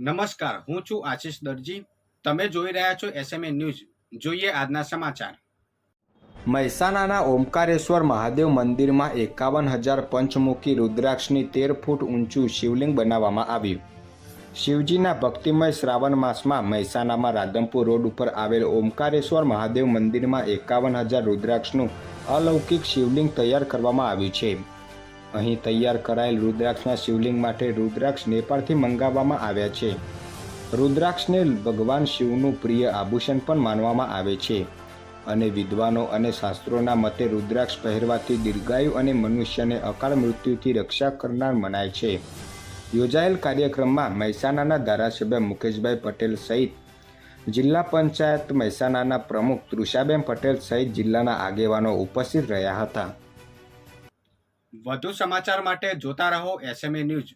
નમસ્કાર, હું છું આશિષ દરજી. તમે જોઈ રહ્યા છો એસએમએ ન્યૂઝ. જોઈએ આજના સમાચાર. મહેસાણાના ઓમકારેશ્વર મહાદેવ મંદિરમાં 51,000 પંચમુખી રુદ્રાક્ષની 13 ફૂટ ઊંચું શિવલિંગ બનાવવામાં આવ્યું. શિવજીના ભક્તિમય શ્રાવણ માસમાં મહેસાણામાં રાધનપુર રોડ ઉપર આવેલ ઓમકારેશ્વર મહાદેવ મંદિરમાં 51,000 રુદ્રાક્ષનું અલૌકિક શિવલિંગ તૈયાર કરવામાં આવ્યું છે. અહીં તૈયાર કરાયેલ રુદ્રાક્ષના શિવલિંગ માટે રુદ્રાક્ષ નેપાળથી મંગાવવામાં આવ્યા છે. રુદ્રાક્ષને ભગવાન શિવનું પ્રિય આભૂષણ પણ માનવામાં આવે છે અને વિદ્વાનો અને શાસ્ત્રોના મતે રુદ્રાક્ષ પહેરવાથી દીર્ઘાયુ અને મનુષ્યને અકાળ મૃત્યુથી રક્ષા કરનાર મનાય છે. યોજાયેલ કાર્યક્રમમાં મહેસાણાના ધારાસભ્ય મુકેશભાઈ પટેલ સહિત જિલ્લા પંચાયત મહેસાણાના પ્રમુખ તૃષાબેન પટેલ સહિત જિલ્લાના આગેવાનો ઉપસ્થિત રહ્યા હતા. વધુ સમાચાર માટે જોતા રહો એસએમએ ન્યૂઝ.